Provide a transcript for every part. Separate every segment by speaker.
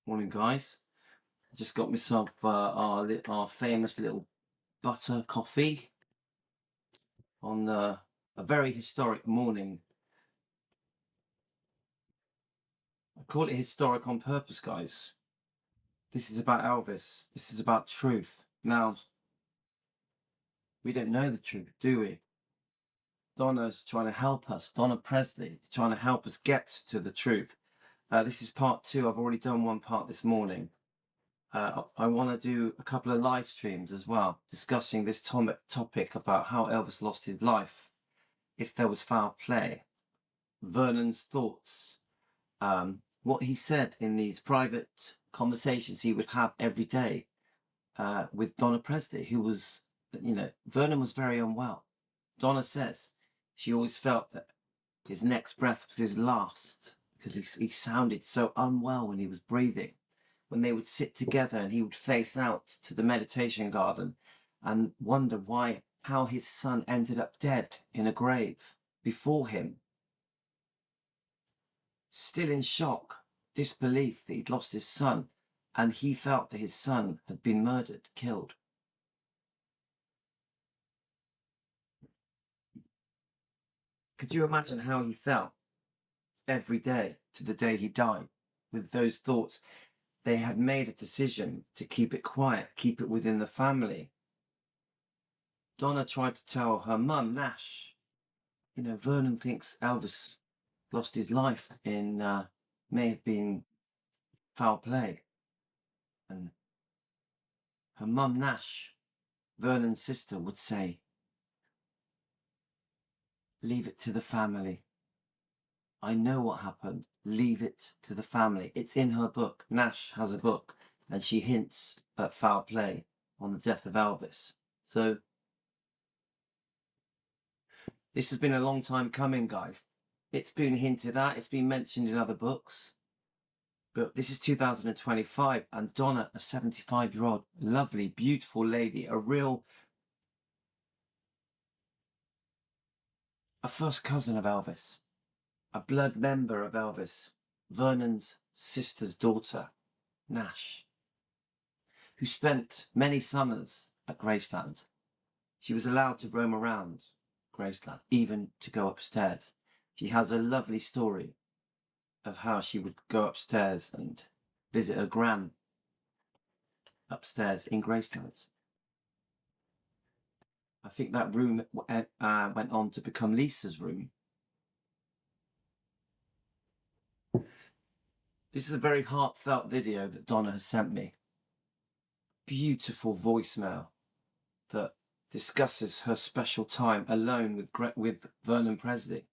Speaker 1: Morning, guys. I just got myself our famous little butter coffee on a very historic morning. I call it historic on purpose, guys. This is about Elvis. This is about truth. Now, we don't know the truth, do we? Donna's trying to help us. Donna Presley trying to help us get to the truth. This is part 2. I've already done one part this morning. I want to do a couple of live streams as well, discussing this topic about how Elvis lost his life, if there was foul play, Vernon's thoughts, what he said in these private conversations he would have every day with Donna Presley, who was, Vernon was very unwell. Donna says she always felt that his next breath was his last because he sounded so unwell when he was breathing. When they would sit together and he would face out to the meditation garden and wonder how his son ended up dead in a grave before him. Still in shock, disbelief that he'd lost his son, and he felt that his son had been murdered, killed. Could you imagine how he felt every day to the day he died with those thoughts? They had made a decision to keep it quiet, keep it within the family. Donna tried to tell her mum, Nash, Vernon thinks Elvis lost his life in, may have been foul play. And her mum, Nash, Vernon's sister, would say, leave it to the family. I know what happened. Leave it to the family. It's in her book. Nash has a book, and she hints at foul play on the death of Elvis. So this has been a long time coming, guys. It's been hinted at. It's been mentioned in other books. But this is 2025, and Donna, a 75-year-old, lovely, beautiful lady, a first cousin of Elvis, a blood member of Elvis, Vernon's sister's daughter, Nash, who spent many summers at Graceland. She was allowed to roam around Graceland, even to go upstairs. She has a lovely story of how she would go upstairs and visit her gran upstairs in Graceland. I think that room went on to become Lisa's room. This is a very heartfelt video that Donna has sent me. Beautiful voicemail that discusses her special time alone with Vernon Presley,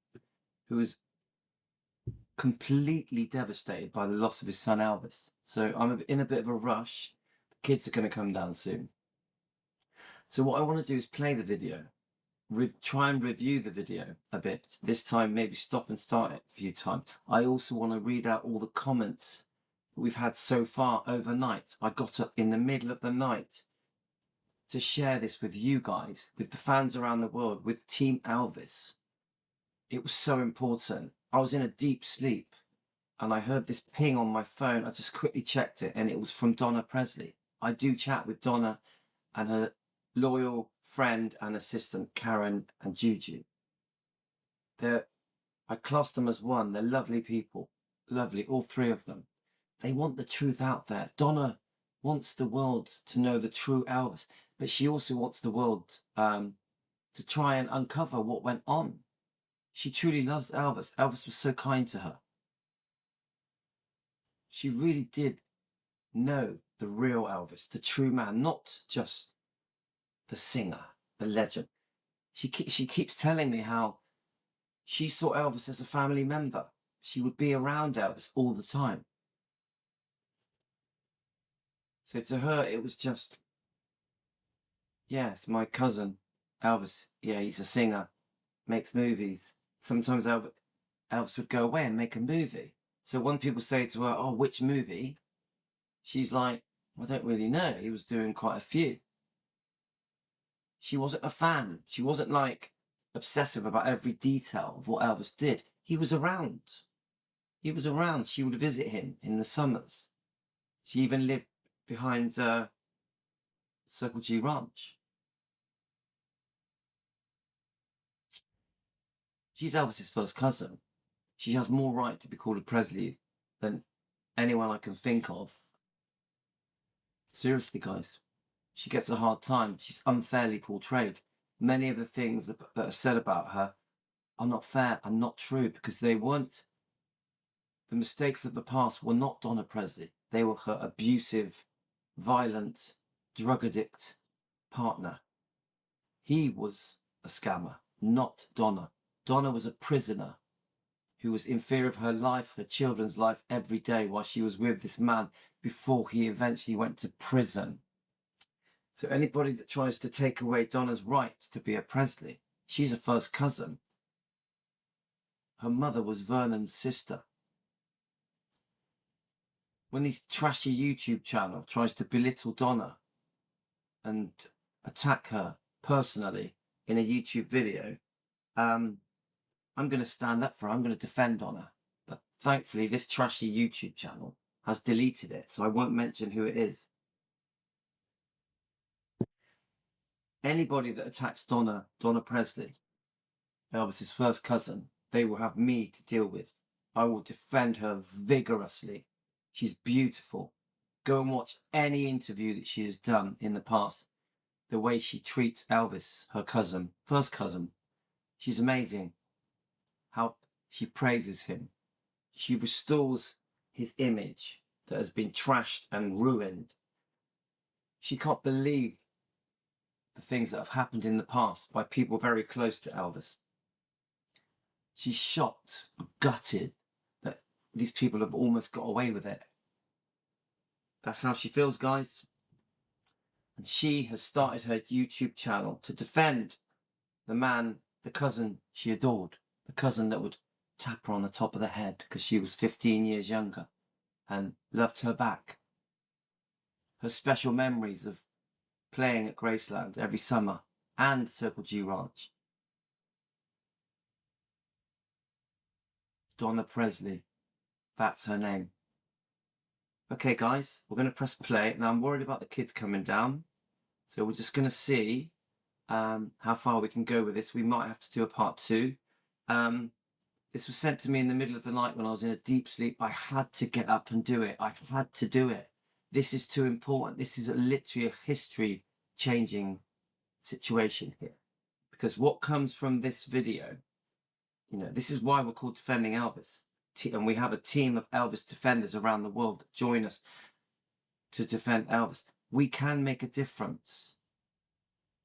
Speaker 1: who was completely devastated by the loss of his son Elvis. So I'm in a bit of a rush. The kids are going to come down soon. So what I want to do is play the video, try and review the video a bit. This time maybe stop and start it a few times. I also want to read out all the comments that we've had so far overnight. I got up in the middle of the night to share this with you guys, with the fans around the world, with Team Elvis. It was so important. I was in a deep sleep and I heard this ping on my phone. I just quickly checked it and it was from Donna Presley. I do chat with Donna and her loyal friend and assistant, Karen and Juju. I class them as one. They're lovely people. Lovely, all three of them. They want the truth out there. Donna wants the world to know the true Elvis, but she also wants the world to try and uncover what went on. She truly loves Elvis. Elvis was so kind to her. She really did know the real Elvis, the true man, not just the singer, the legend. She keeps telling me how she saw Elvis as a family member. She would be around Elvis all the time. So to her, it was just, yes, my cousin, Elvis. Yeah, he's a singer, makes movies. Sometimes Elvis would go away and make a movie. So when people say to her, oh, which movie? She's like, I don't really know. He was doing quite a few. She wasn't a fan. She wasn't like obsessive about every detail of what Elvis did. He was around. He was around. She would visit him in the summers. She even lived behind Circle G Ranch. She's Elvis's first cousin. She has more right to be called a Presley than anyone I can think of. Seriously, guys. She gets a hard time. She's unfairly portrayed. Many of the things that are said about her are not fair and not true, because they weren't. The mistakes of the past were not Donna Presley. They were her abusive, violent, drug addict partner. He was a scammer, not Donna. Donna was a prisoner who was in fear of her life, her children's life every day while she was with this man before he eventually went to prison. So anybody that tries to take away Donna's right to be a Presley, she's a first cousin. Her mother was Vernon's sister. When this trashy YouTube channel tries to belittle Donna and attack her personally in a YouTube video, I'm going to stand up for her. I'm going to defend Donna. But thankfully, this trashy YouTube channel has deleted it, so I won't mention who it is. Anybody that attacks Donna Presley, Elvis's first cousin, they will have me to deal with. I will defend her vigorously. She's beautiful. Go and watch any interview that she has done in the past. The way she treats Elvis, her cousin, first cousin. She's amazing. How she praises him. She restores his image that has been trashed and ruined. She can't believe the things that have happened in the past by people very close to Elvis. She's shocked, gutted that these people have almost got away with it. That's how she feels, guys. And she has started her YouTube channel to defend the man, the cousin she adored, the cousin that would tap her on the top of the head because she was 15 years younger and loved her back. Her special memories of playing at Graceland every summer and Circle G Ranch. Donna Presley, that's her name. Okay, guys, we're going to press play. Now, I'm worried about the kids coming down, so we're just going to see how far we can go with this. We might have to do a part 2. This was sent to me in the middle of the night when I was in a deep sleep. I had to get up and do it. I had to do it. This is too important. This is literally a history-changing situation here. Because what comes from this video, this is why we're called Defending Elvis. And we have a team of Elvis defenders around the world that join us to defend Elvis. We can make a difference.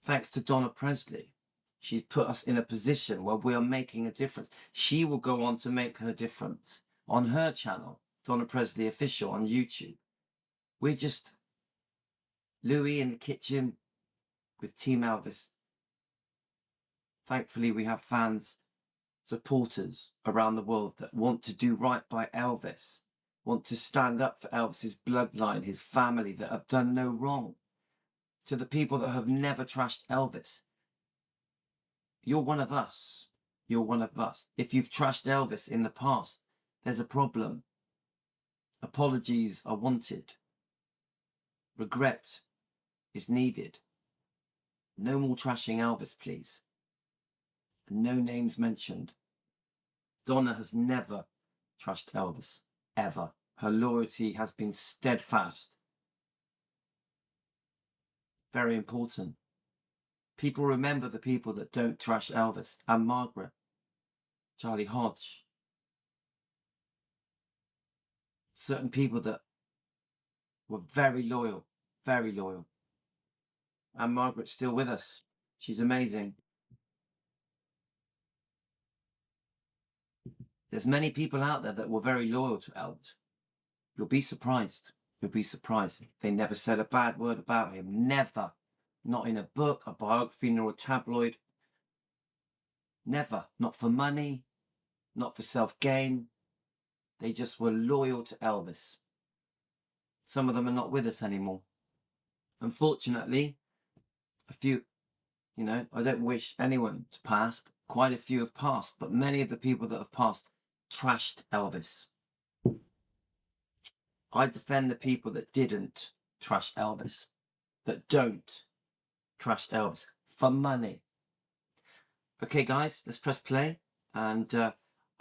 Speaker 1: Thanks to Donna Presley. She's put us in a position where we are making a difference. She will go on to make her difference on her channel, Donna Presley Official on YouTube. We're just Louis in the kitchen with Team Elvis. Thankfully, we have fans, supporters around the world that want to do right by Elvis, want to stand up for Elvis's bloodline, his family that have done no wrong. To the people that have never trashed Elvis, you're one of us. You're one of us. If you've trashed Elvis in the past, there's a problem. Apologies are wanted. Regret is needed. No more trashing Elvis, please. No names mentioned. Donna has never trashed Elvis, ever. Her loyalty has been steadfast. Very important. People remember the people that don't trash Elvis. And Margaret, Charlie Hodge. Certain people that were very loyal, very loyal. And Margaret's still with us. She's amazing. There's many people out there that were very loyal to Elvis. You'll be surprised. You'll be surprised. They never said a bad word about him. Never. Not in a book, a biography, nor a tabloid. Never. Not for money. Not for self-gain. They just were loyal to Elvis. Some of them are not with us anymore. Unfortunately, a few, I don't wish anyone to pass. Quite a few have passed, but many of the people that have passed trashed Elvis. I defend the people that didn't trash Elvis, that don't trash Elvis for money. Okay, guys, let's press play. And I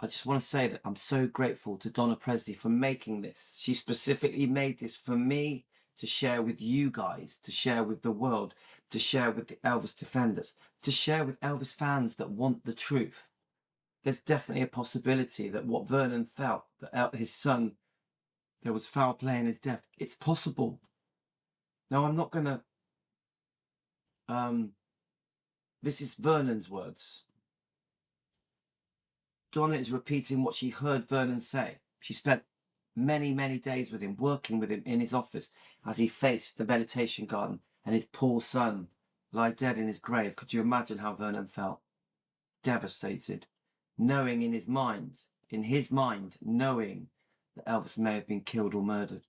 Speaker 1: just want to say that I'm so grateful to Donna Presley for making this. She specifically made this for me to share with you guys, to share with the world, to share with the Elvis defenders, to share with Elvis fans that want the truth. There's definitely a possibility that what Vernon felt, that his son, there was foul play in his death. It's possible. Now, I'm not going to... this is Vernon's words. Donna is repeating what she heard Vernon say. She spent many, many days with him, working with him in his office as he faced the meditation garden and his poor son lie dead in his grave. Could you imagine how Vernon felt? Devastated, knowing in his mind, knowing that Elvis may have been killed or murdered.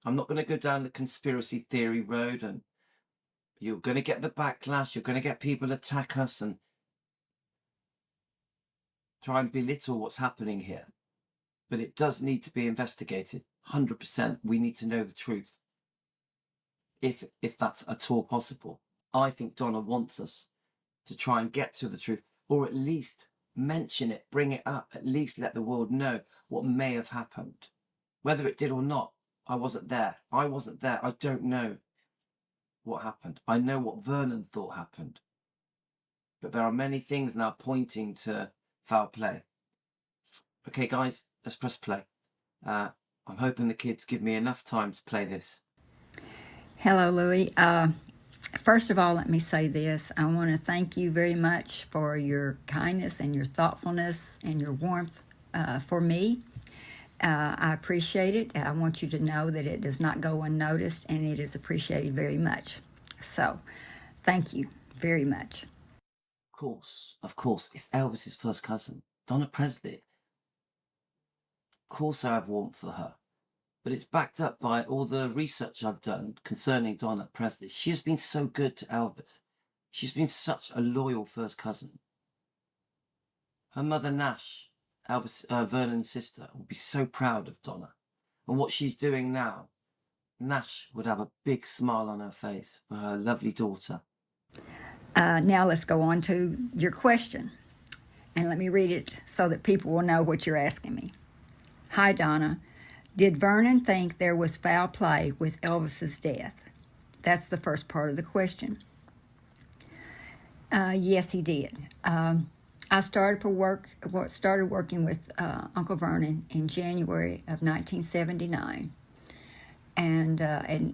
Speaker 1: I'm not going to go down the conspiracy theory road, and you're going to get the backlash, you're going to get people attack us and try and belittle what's happening here. But it does need to be investigated. 100%. We need to know the truth. If that's at all possible. I think Donna wants us to try and get to the truth, or at least mention it, bring it up, at least let the world know what may have happened. Whether it did or not, I wasn't there. I don't know what happened. I know what Vernon thought happened. But there are many things now pointing to foul play. Okay, guys, let's press play. I'm hoping the kids give me enough time to play this.
Speaker 2: Hello, Louie. First of all, let me say this. I want to thank you very much for your kindness and your thoughtfulness and your warmth for me. I appreciate it. I want you to know that it does not go unnoticed, and it is appreciated very much. So, thank you very much.
Speaker 1: Of course, it's Elvis's first cousin, Donna Presley. Of course I have warmth for her, but it's backed up by all the research I've done concerning Donna Presley. She has been so good to Elvis. She's been such a loyal first cousin. Her mother Nash, Vernon's sister, will be so proud of Donna. And what she's doing now, Nash would have a big smile on her face for her lovely daughter.
Speaker 2: Now let's go on to your question. And let me read it so that people will know what you're asking me. Hi, Donna. Did Vernon think there was foul play with Elvis's death? That's the first part of the question. Yes, he did. I started working with Uncle Vernon in January of 1979, and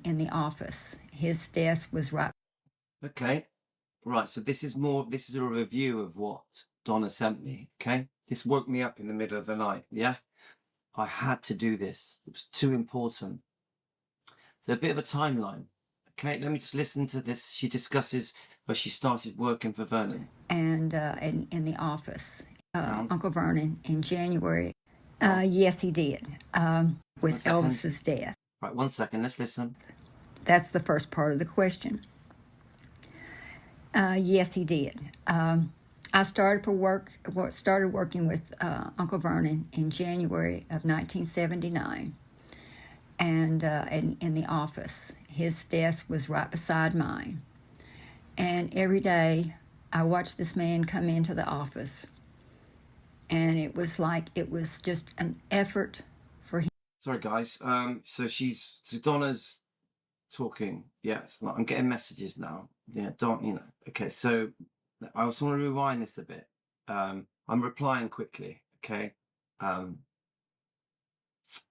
Speaker 2: in the office. His desk was right.
Speaker 1: Okay, right. So this is a review of what Donna sent me. Okay, this woke me up in the middle of the night. Yeah, I had to do this. It was too important. So a bit of a timeline. Okay, let me just listen to this. She discusses where she started working for Vernon.
Speaker 2: And in the office. Uncle Vernon in January. Yes, he did. With Elvis's death.
Speaker 1: Right, 1 second. Let's listen.
Speaker 2: That's the first part of the question. Yes, he did. I started working with Uncle Vernon in January of 1979, and in the office. His desk was right beside mine. And every day I watched this man come into the office, and it was just an effort for him.
Speaker 1: Sorry, guys. So Donna's talking. Yes, I'm getting messages now. Yeah, Okay, so I also want to rewind this a bit. I'm replying quickly. Okay.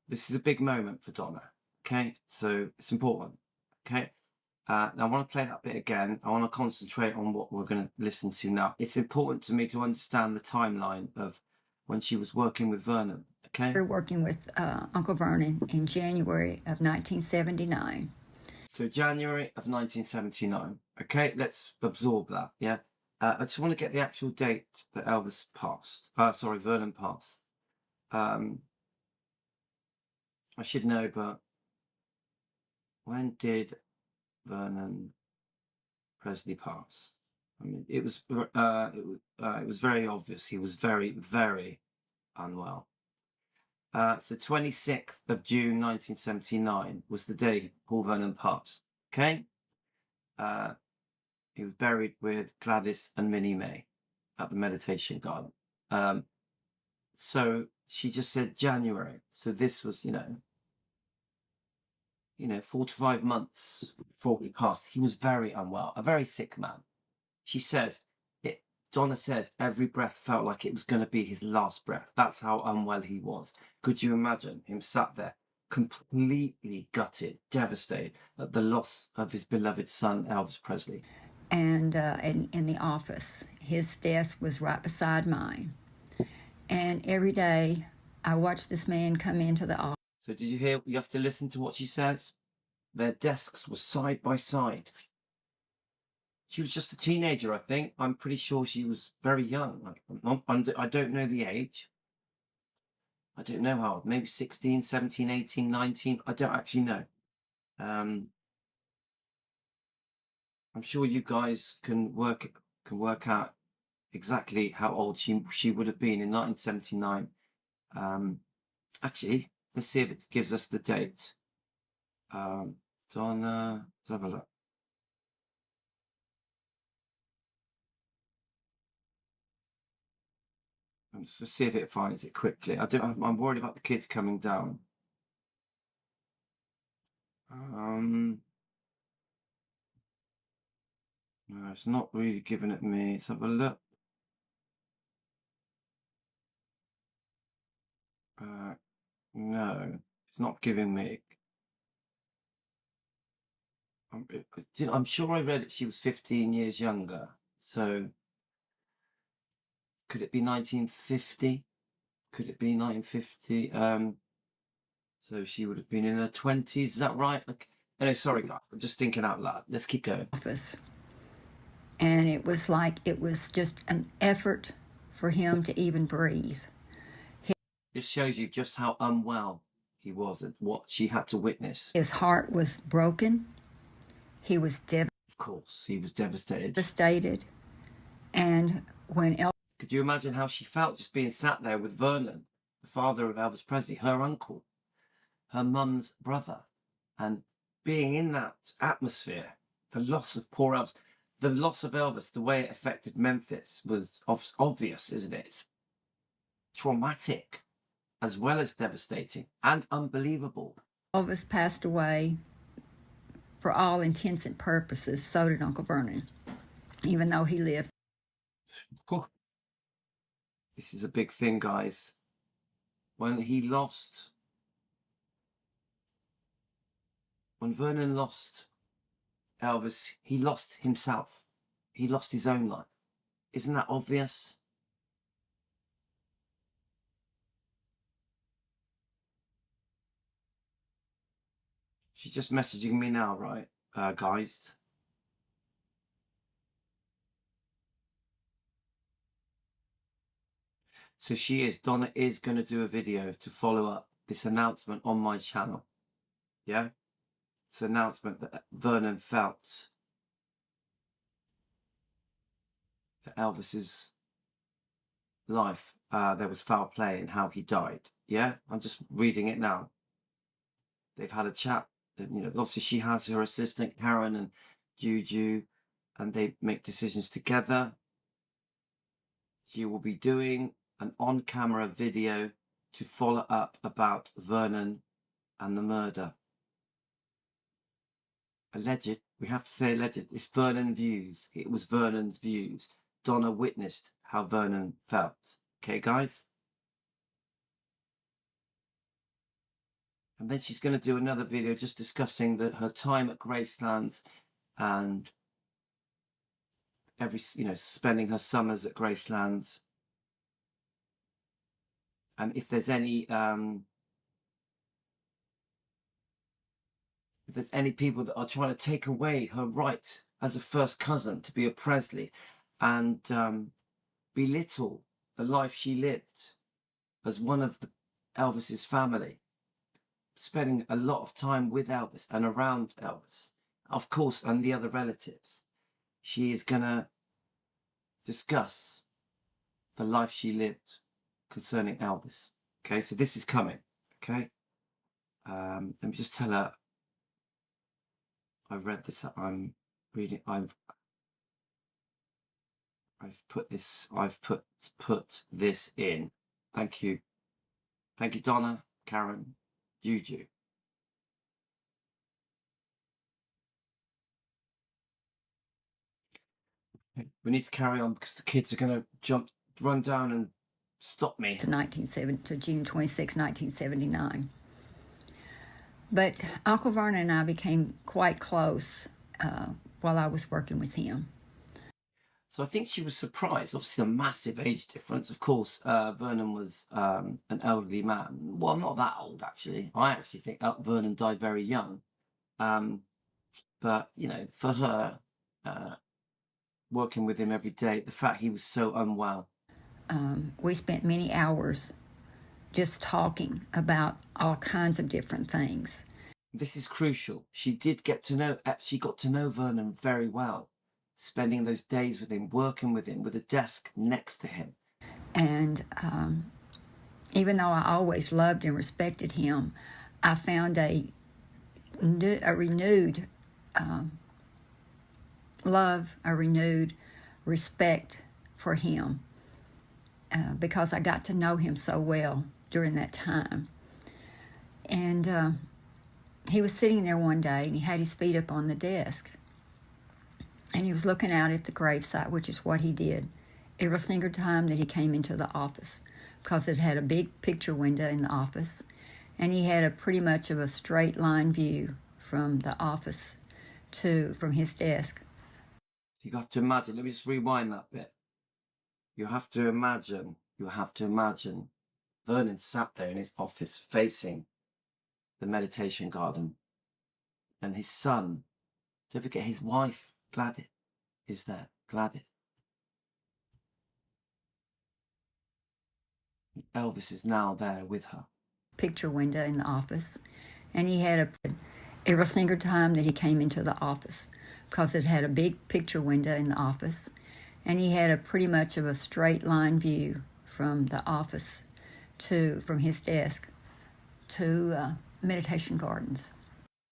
Speaker 1: This is a big moment for Donna. Okay, so it's important. Okay. Now I want to play that bit again. I want to concentrate on what we're going to listen to now. It's important to me to understand the timeline of when she was working with Vernon. Okay.
Speaker 2: We were working with Uncle Vernon in January of 1979.
Speaker 1: So January of 1979. Okay, let's absorb that. Yeah. I just want to get the actual date that Elvis passed. Vernon passed. I should know, but when did Vernon Presley pass? I mean, it was very obvious. He was very, very unwell. So 26th of June 1979 was the day Paul Vernon passed. Okay? He was buried with Gladys and Minnie May at the meditation garden. So she just said January. So this was, 4 to 5 months before he passed. He was very unwell, a very sick man. She says, Donna says every breath felt like it was going to be his last breath. That's how unwell he was. Could you imagine him sat there, completely gutted, devastated at the loss of his beloved son, Elvis Presley?
Speaker 2: And in the office, his desk was right beside mine. And every day I watched this man come into the office.
Speaker 1: So did you hear? You have to listen to what she says. Their desks were side by side. She was just a teenager, I think. I'm pretty sure she was very young. I don't know the age. I don't know how old. Maybe 16, 17, 18, 19. I don't actually know. I'm sure you guys can work out exactly how old she would have been in 1979. Actually, let's see if it gives us the date. Donna, let's have a look. Let's just see if it finds it quickly. I'm worried about the kids coming down. No, it's not really giving it me. Let's have a look. No, it's not giving me. I'm sure I read that she was 15 years younger. So could it be 1950? Could it be 1950? So she would have been in her 20s. Is that right? Okay. No, sorry, guys. I'm just thinking out loud. Let's keep going.
Speaker 2: And it was like it was just an effort for him to even breathe.
Speaker 1: This shows you just how unwell he was and what she had to witness.
Speaker 2: His heart was broken. He was devastated.
Speaker 1: Of course, he was devastated.
Speaker 2: And when
Speaker 1: could you imagine how she felt just being sat there with Vernon, the father of Elvis Presley, her uncle, her mum's brother, and being in that atmosphere, the loss of poor Elvis, the loss of Elvis, the way it affected Memphis was obvious, isn't it? Traumatic, as well as devastating and unbelievable.
Speaker 2: Elvis passed away, for all intents and purposes, so did Uncle Vernon, even though he lived.
Speaker 1: This is a big thing, guys. When Vernon lost Elvis, he lost himself. He lost his own life. Isn't that obvious? She's just messaging me now, right, guys? So Donna is going to do a video to follow up this announcement on my channel. Yeah? It's an announcement that Vernon felt that Elvis's life, there was foul play in how he died. Yeah? I'm just reading it now. They've had a chat. Obviously she has her assistant, Karen and Juju, and they make decisions together. She will be doing an on-camera video to follow up about Vernon and the murder. Alleged, we have to say alleged, it's Vernon's views. It was Vernon's views. Donna witnessed how Vernon felt. Okay, guys? And then she's going to do another video just discussing her time at Graceland and spending her summers at Graceland. And if there's any people that are trying to take away her right as a first cousin to be a Presley and belittle the life she lived as one of Elvis's family, spending a lot of time with Elvis and around Elvis, of course, and the other relatives, she is going to discuss the life she lived concerning Elvis. Okay, so this is coming. Okay. Let me just tell her. I've read this. I'm reading. I've put this. I've put this in. Thank you. Thank you, Donna, Karen, Juju. We need to carry on because the kids are going to run down and stop me.
Speaker 2: To June 26, 1979. But Uncle Vernon and I became quite close while I was working with him.
Speaker 1: So I think she was surprised. Obviously, a massive age difference. Of course, Vernon was an elderly man. Well, not that old, actually. I actually think Vernon died very young. But, you know, for her, working with him every day, the fact he was so unwell.
Speaker 2: We spent many hours just talking about all kinds of different things.
Speaker 1: This is crucial. She got to know Vernon very well, spending those days with him, working with him, with a desk next to him.
Speaker 2: And even though I always loved and respected him, I found a renewed love, a renewed respect for him because I got to know him so well during that time. And he was sitting there one day and he had his feet up on the desk and he was looking out at the gravesite, which is what he did every single time that he came into the office, because it had a big picture window in the office and he had a pretty much of a straight line view from the office from his desk.
Speaker 1: You got to imagine, let me just rewind that bit. You have to imagine Vernon sat there in his office facing the meditation garden, and his son, don't forget his wife, Gladys, is there. Gladys. Elvis is now there with her.
Speaker 2: Picture window in the office, and he had every single time that he came into the office, because it had a big picture window in the office, and he had a pretty much of a straight line view from the office from his desk to meditation gardens.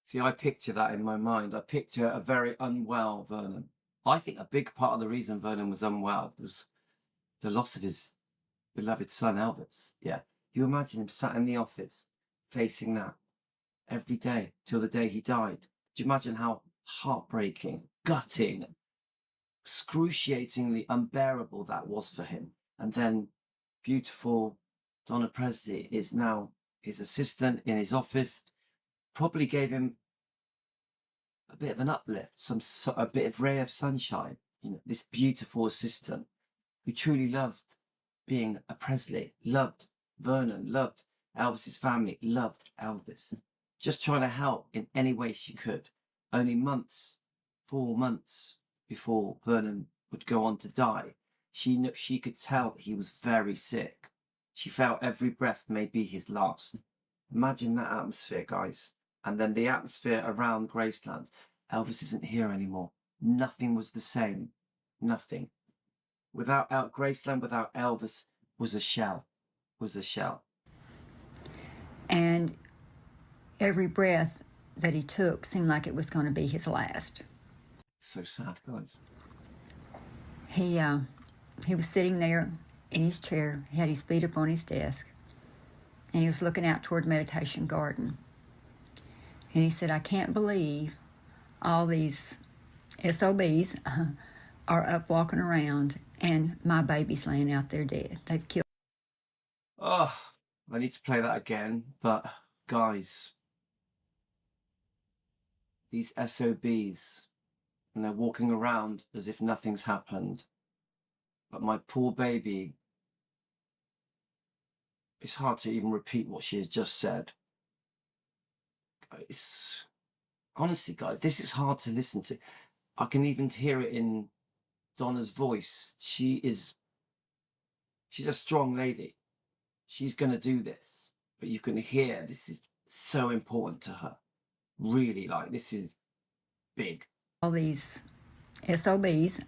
Speaker 1: See, I picture that in my mind. I picture a very unwell Vernon. I think a big part of the reason Vernon was unwell was the loss of his beloved son, Elvis. Yeah. You imagine him sat in the office facing that every day till the day he died. Do you imagine how heartbreaking, gutting, excruciatingly unbearable that was for him? And then beautiful Donna Presley is now his assistant in his office, probably gave him a bit of an uplift, a bit of ray of sunshine. You know, this beautiful assistant who truly loved being a Presley, loved Vernon, loved Elvis's family, loved Elvis, just trying to help in any way she could. Only 4 months before Vernon would go on to die, she could tell that he was very sick. She felt every breath may be his last. Imagine that atmosphere, guys. And then the atmosphere around Graceland. Elvis isn't here anymore. Nothing was the same. Nothing. Without Graceland, without Elvis, was a shell.
Speaker 2: And every breath that he took seemed like it was going to be his last.
Speaker 1: So sad, guys.
Speaker 2: He was sitting there in his chair. He had his feet up on his desk. And he was looking out toward Meditation Garden. And he said, I can't believe all these SOBs are up walking around and my baby's laying out there dead. They've killed.
Speaker 1: Oh, I need to play that again. But, guys, these SOBs, and they're walking around as if nothing's happened. But my poor baby, it's hard to even repeat what she has just said. Honestly, guys, this is hard to listen to. I can even hear it in Donna's voice. She's a strong lady. She's going to do this. But you can hear this is so important to her. Really, this is big.
Speaker 2: All these SOBs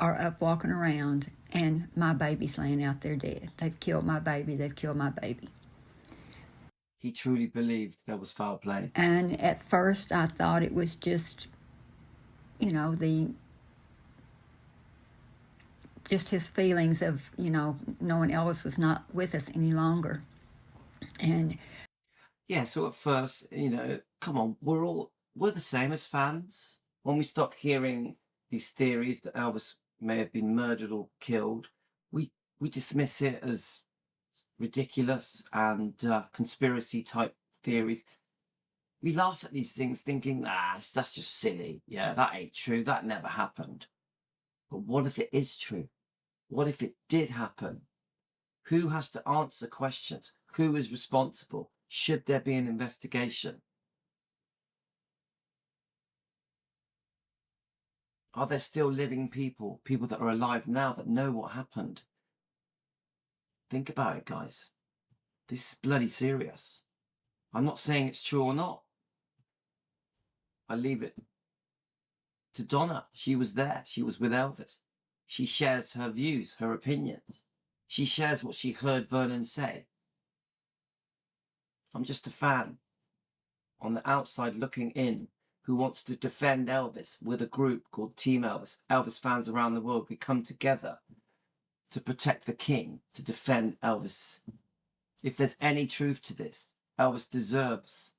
Speaker 2: are up walking around and my baby's laying out there dead. They've killed my baby.
Speaker 1: he truly believed there was foul play.
Speaker 2: And at first I thought it was just, just his feelings of, knowing Elvis was not with us any longer. And
Speaker 1: yeah, so at first, come on, we're the same as fans. When we start hearing these theories that Elvis may have been murdered or killed, we dismiss it as ridiculous and conspiracy type theories. We laugh at these things thinking, that's just silly. Yeah, that ain't true. That never happened. But what if it is true? What if it did happen? Who has to answer questions? Who is responsible? Should there be an investigation? Are there still living people that are alive now that know what happened? Think about it, guys. This is bloody serious. I'm not saying it's true or not. I leave it to Donna. She was there. She was with Elvis. She shares her views, her opinions. She shares what she heard Vernon say. I'm just a fan on the outside looking in who wants to defend Elvis with a group called Team Elvis. Elvis fans around the world, we come together to protect the king, to defend Elvis. If there's any truth to this, Elvis deserves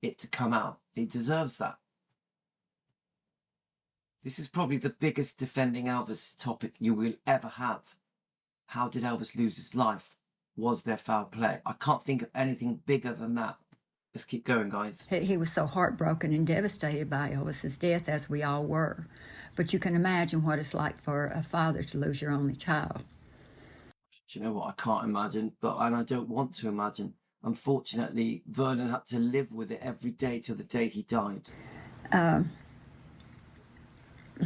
Speaker 1: it to come out. He deserves that. This is probably the biggest defending Elvis topic you will ever have. How did Elvis lose his life? Was there foul play? I can't think of anything bigger than that. Let's keep going, guys.
Speaker 2: he was so heartbroken and devastated by Elvis's death, as we all were. But you can imagine what it's like for a father to lose your only child.
Speaker 1: Do you know what? I can't imagine, and I don't want to imagine. Unfortunately, Vernon had to live with it every day till the day he died.
Speaker 2: But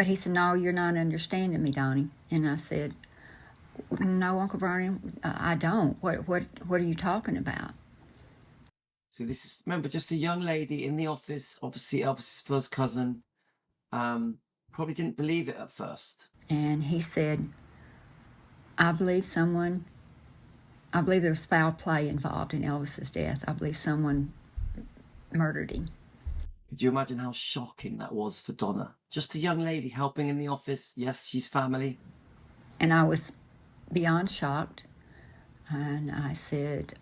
Speaker 2: he said, "No, you're not understanding me, Donnie." And I said, "No, Uncle Vernon, I don't. What are you talking about?"
Speaker 1: So this is, remember, just a young lady in the office, obviously Elvis's first cousin, probably didn't believe it at first.
Speaker 2: And he said, I believe there was foul play involved in Elvis's death. I believe someone murdered him.
Speaker 1: Could you imagine how shocking that was for Donna? Just a young lady helping in the office. Yes, she's family.
Speaker 2: And I was beyond shocked. And I said,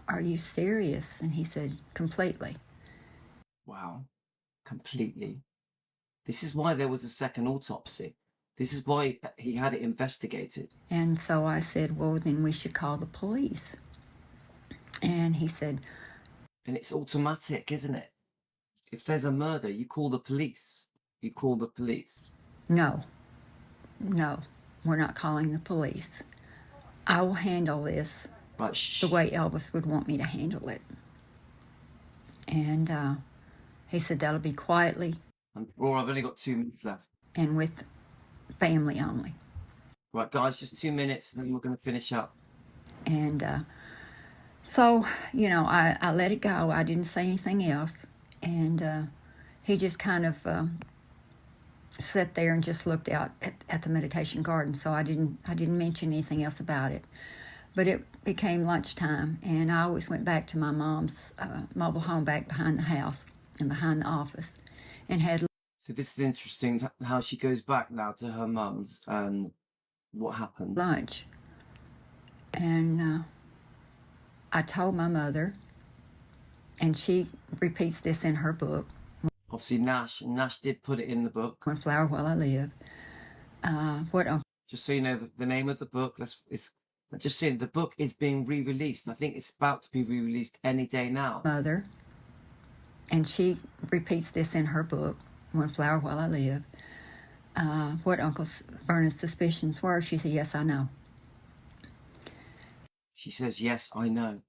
Speaker 2: are you serious? And he said, completely.
Speaker 1: Wow, completely. This is why there was a second autopsy. This is why he had it investigated.
Speaker 2: And so I said, well, then we should call the police. And he said...
Speaker 1: And it's automatic, isn't it? If there's a murder, you call the police. You call the police.
Speaker 2: No, we're not calling the police. I will handle this the way Elvis would want me to handle it. And he said, that'll be quietly.
Speaker 1: Well, I've only got 2 minutes left.
Speaker 2: And with family only.
Speaker 1: Right, guys, just 2 minutes, and then we're going to finish up.
Speaker 2: And so, I let it go. I didn't say anything else. And he just kind of sat there and just looked out at the meditation garden. So I didn't mention anything else about it. But it became lunchtime, and I always went back to my mom's mobile home back behind the house and behind the office, and had...
Speaker 1: So this is interesting, how she goes back now to her mum's and what happened.
Speaker 2: Lunch. And I told my mother, and she repeats this in her book.
Speaker 1: Obviously, Nash did put it in the book.
Speaker 2: One Flower While I Live.
Speaker 1: Just so you know, the name of the book, just saying, the book is being re-released. I think it's about to be re-released any day now.
Speaker 2: Mother, and she repeats this in her book, One Flower While I Live, what Uncle Vernon's suspicions were. She said, yes, I know.
Speaker 1: She says, yes, I know.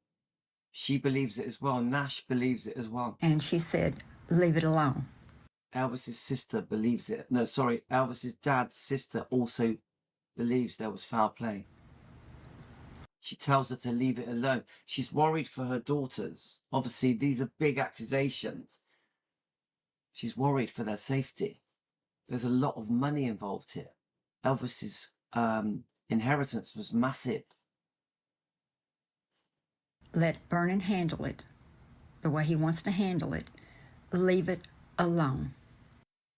Speaker 1: She believes it as well. Nash believes it as well.
Speaker 2: And she said, leave it alone.
Speaker 1: Elvis's sister believes it. No, sorry, Elvis's dad's sister also believes there was foul play. She tells her to leave it alone. She's worried for her daughters. Obviously, these are big accusations. She's worried for their safety. There's a lot of money involved here. Elvis's inheritance was massive.
Speaker 2: Let Vernon handle it. the way he wants to handle it, leave it alone.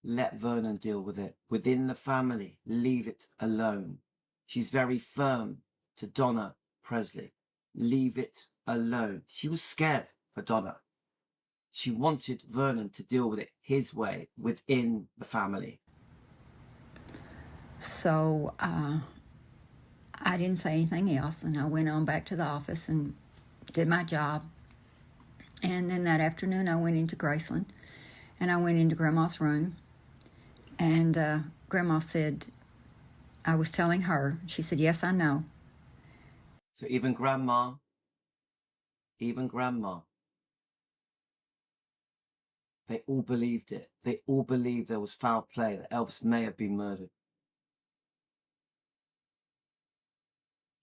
Speaker 1: Let Vernon deal with it. Within the family, leave it alone. She's very firm to Donna Presley. Leave it alone. She was scared for Donna. She wanted Vernon to deal with it his way within the family.
Speaker 2: So I didn't say anything else, and I went on back to the office and did my job. And then that afternoon, I went into Graceland, and I went into Grandma's room, and Grandma said, I was telling her, she said, yes, I know.
Speaker 1: So even Grandma, they all believed it. They all believed there was foul play, that Elvis may have been murdered.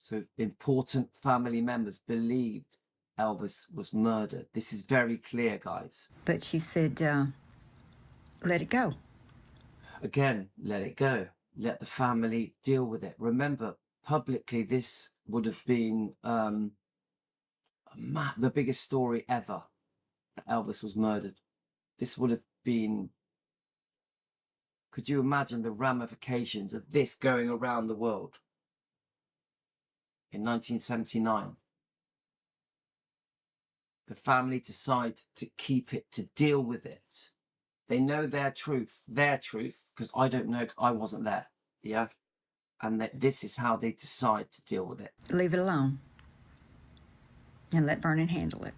Speaker 1: So important family members believed Elvis was murdered. This is very clear, guys.
Speaker 2: But she said, let it go.
Speaker 1: Again, let it go. Let the family deal with it. Remember, publicly, this would have been the biggest story ever, that Elvis was murdered. This would have been... Could you imagine the ramifications of this going around the world in 1979? The family decide to keep it, to deal with it. They know their truth, because I don't know, because I wasn't there, yeah? And that this is how they decide to deal with it.
Speaker 2: Leave it alone. And let Vernon handle it.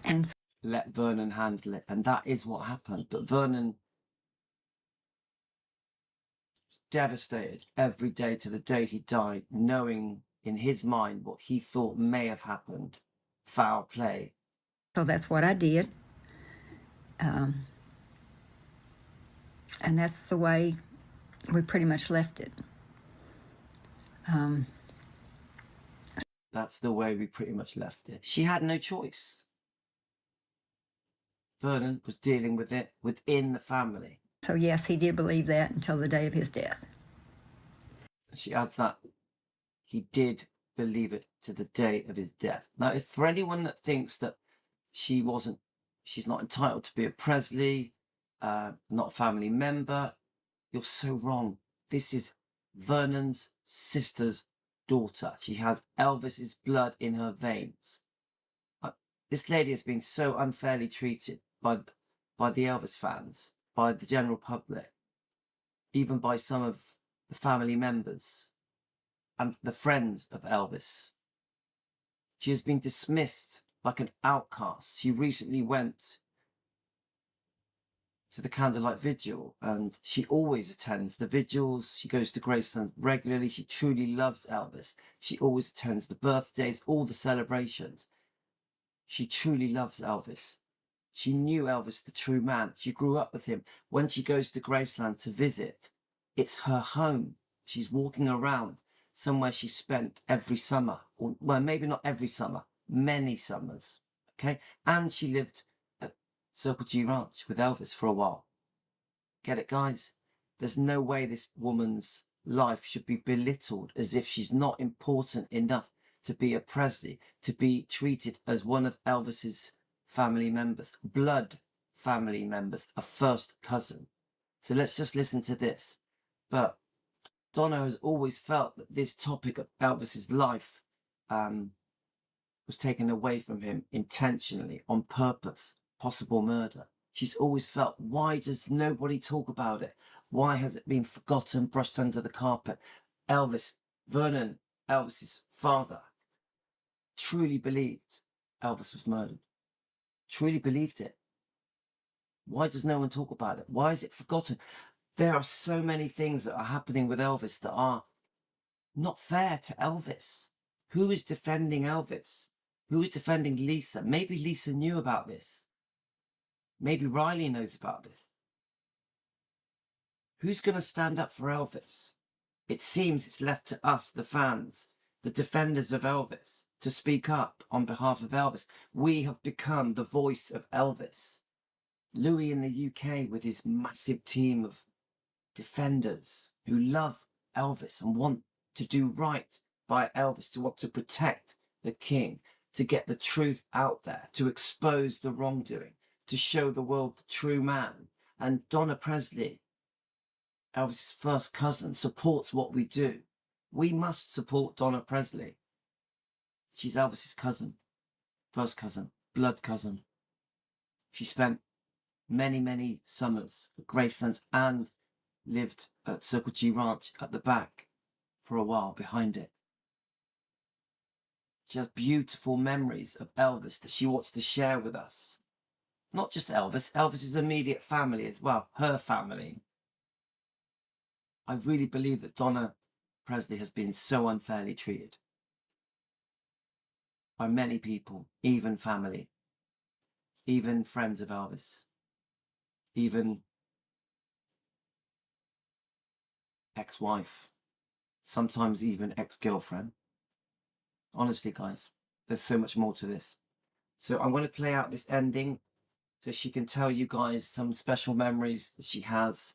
Speaker 2: And so
Speaker 1: let Vernon handle it. And that is what happened. But Vernon was devastated every day to the day he died, knowing in his mind what he thought may have happened. Foul play.
Speaker 2: so that's what I did. And that's the way we pretty much left it.
Speaker 1: That's the way we pretty much left it. She had no choice. Vernon was dealing with it within the family.
Speaker 2: So yes, he did believe that until the day of his death.
Speaker 1: She adds that he did believe it to the day of his death. Now, if for anyone that thinks that she's not entitled to be a Presley, not a family member, you're so wrong. This is Vernon's sister's daughter. She has Elvis's blood in her veins. This lady has been so unfairly treated by the Elvis fans, by the general public, even by some of the family members and the friends of Elvis. She has been dismissed like an outcast. She recently went to the candlelight vigil, and she always attends the vigils. She goes to Graceland regularly. She truly loves Elvis. She always attends the birthdays, all the celebrations. She truly loves Elvis. She knew Elvis, the true man. She grew up with him. When she goes to Graceland to visit, it's her home. She's walking around somewhere she spent every summer, or well, maybe not every summer, many summers. Okay, and she lived at Circle G Ranch with Elvis for a while. Get it, guys? There's no way this woman's life should be belittled as if she's not important enough to be a Presley, to be treated as one of Elvis's family members, blood family members, a first cousin. So let's just listen to this. But Donna has always felt that this topic of Elvis's life was taken away from him intentionally, on purpose, possible murder. She's always felt, why does nobody talk about it? Why has it been forgotten, brushed under the carpet? Vernon, Elvis's father, truly believed Elvis was murdered. Truly believed it. Why does no one talk about it? Why is it forgotten? There are so many things that are happening with Elvis that are not fair to Elvis. Who is defending Elvis? Who is defending Lisa? Maybe Lisa knew about this. Maybe Riley knows about this. Who's going to stand up for Elvis? It seems it's left to us, the fans, the defenders of Elvis, to speak up on behalf of Elvis. We have become the voice of Elvis. Louis in the UK with his massive team of defenders who love Elvis and want to do right by Elvis, to want to protect the king. to get the truth out there, to expose the wrongdoing, to show the world the true man. And Donna Presley, Elvis's first cousin, supports what we do. We must support Donna Presley. She's Elvis's cousin, first cousin, blood cousin. She spent many, many summers at Gracelands and lived at Circle G Ranch at the back for a while behind it. She has beautiful memories of Elvis that she wants to share with us. Not just Elvis, Elvis's immediate family as well, her family. I really believe that Donna Presley has been so unfairly treated by many people, even family, even friends of Elvis, even ex-wife, sometimes even ex-girlfriend. Honestly, guys, there's so much more to this. So I'm going to play out this ending so she can tell you guys some special memories that she has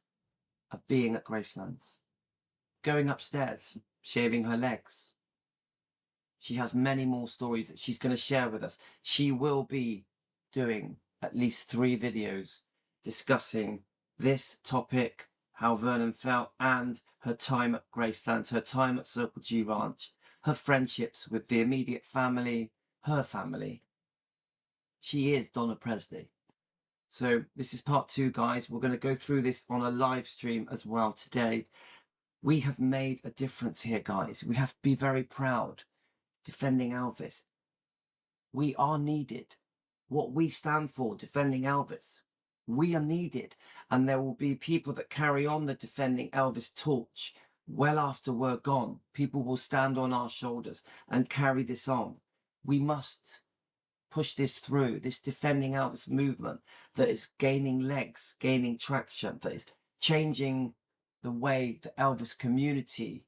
Speaker 1: of being at Gracelands, going upstairs, shaving her legs. She has many more stories that she's going to share with us. She will be doing at least 3 videos discussing this topic, how Vernon felt, and her time at Gracelands, her time at Circle G Ranch, her friendships with the immediate family, her family. She is Donna Presley. So this is part 2, guys. We're going to go through this on a live stream as well today. We have made a difference here, guys. We have to be very proud defending Elvis. We are needed. What we stand for, defending Elvis. We are needed. And there will be people that carry on the defending Elvis torch well after we're gone. People will stand on our shoulders and carry this on. We must push this through, this defending Elvis movement that is gaining legs, gaining traction, that is changing the way the Elvis community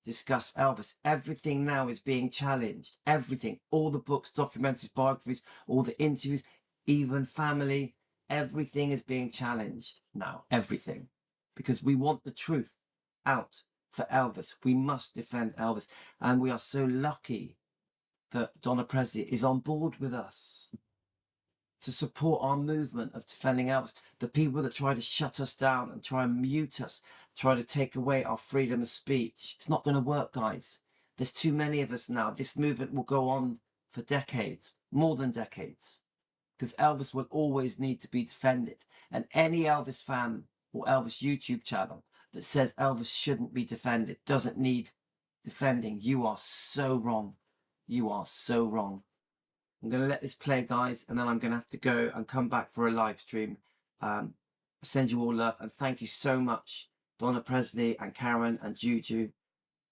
Speaker 1: discuss Elvis. Everything now is being challenged. Everything. All the books, documentaries, biographies, all the interviews, even family, everything is being challenged now. Everything. Because we want the truth out for Elvis. We must defend Elvis. And we are so lucky that Donna Presley is on board with us to support our movement of defending Elvis. The people that try to shut us down and try and mute us, try to take away our freedom of speech. It's not going to work, guys. There's too many of us now. This movement will go on for decades, more than decades, because Elvis will always need to be defended. And any Elvis fan or Elvis YouTube channel that says Elvis shouldn't be defended, doesn't need defending, you are so wrong. You are so wrong. I'm going to let this play, guys, and then I'm going to have to go and come back for a live stream. I send you all love, and thank you so much, Donna Presley and Karen and Juju.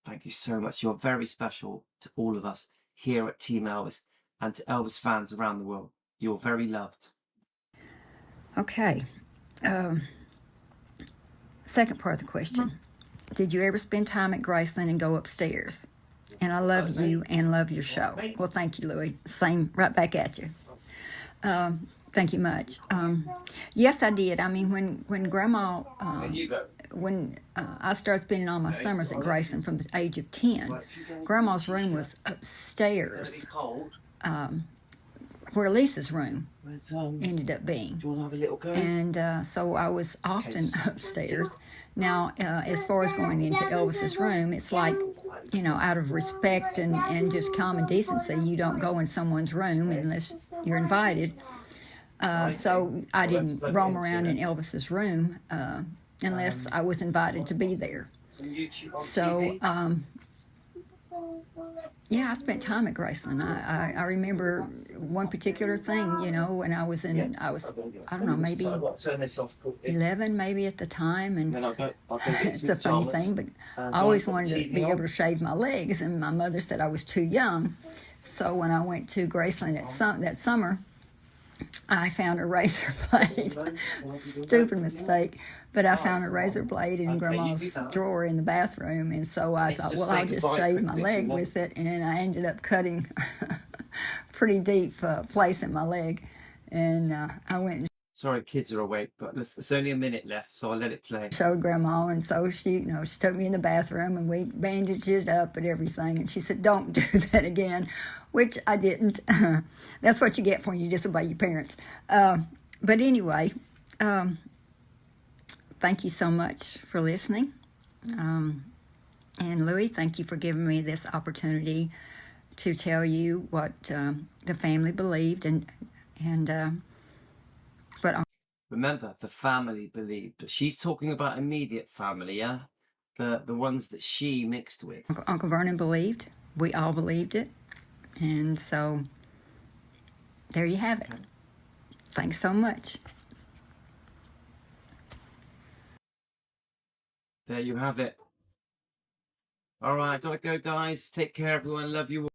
Speaker 1: Thank you so much. You're very special to all of us here at Team Elvis and to Elvis fans around the world. You're very loved.
Speaker 2: Okay. Second part of the question. Did you ever spend time at Graceland and go upstairs? And I love you and love your show. Well, thank you, Louie. Same, right back at you. Thank you much. Yes, I did. I mean, when Grandma, when I started spending all my summers at Graceland from the age of 10, Grandma's room was upstairs, where Lisa's room ended up being. And so I was often upstairs. Now, as far as going into Elvis's room, it's like, you know, out of respect and just common decency, you don't go in someone's room unless you're invited. So I didn't roam around in Elvis's room unless I was invited to be there. So, yeah, I spent time at Graceland. I remember one particular thing, you know, when I was in, I don't know, maybe 11 maybe at the time, and it's a funny thing, but I always wanted to be able to shave my legs, and my mother said I was too young. So when I went to Graceland that summer, I found a razor blade. Stupid mistake. But I found a razor blade in Grandma's drawer in the bathroom, and so I thought, well, I'll just shave my leg with it, and I ended up cutting a pretty deep place in my leg, and I went and
Speaker 1: Sorry, kids are awake, but it's only a minute left, so I'll let it play.
Speaker 2: Showed Grandma, and so she took me in the bathroom and we bandaged it up and everything. And she said, "Don't do that again," which I didn't. That's what you get when you disobey your parents. But anyway, thank you so much for listening. And Louis, thank you for giving me this opportunity to tell you what the family believed and what
Speaker 1: Remember, the family believed, but she's talking about immediate family, yeah? The ones that she mixed with.
Speaker 2: Uncle Vernon believed. We all believed it. And so there you have it.
Speaker 1: Okay.
Speaker 2: Thanks so much.
Speaker 1: There you have it. All right, gotta go, guys. Take care, everyone. Love you all.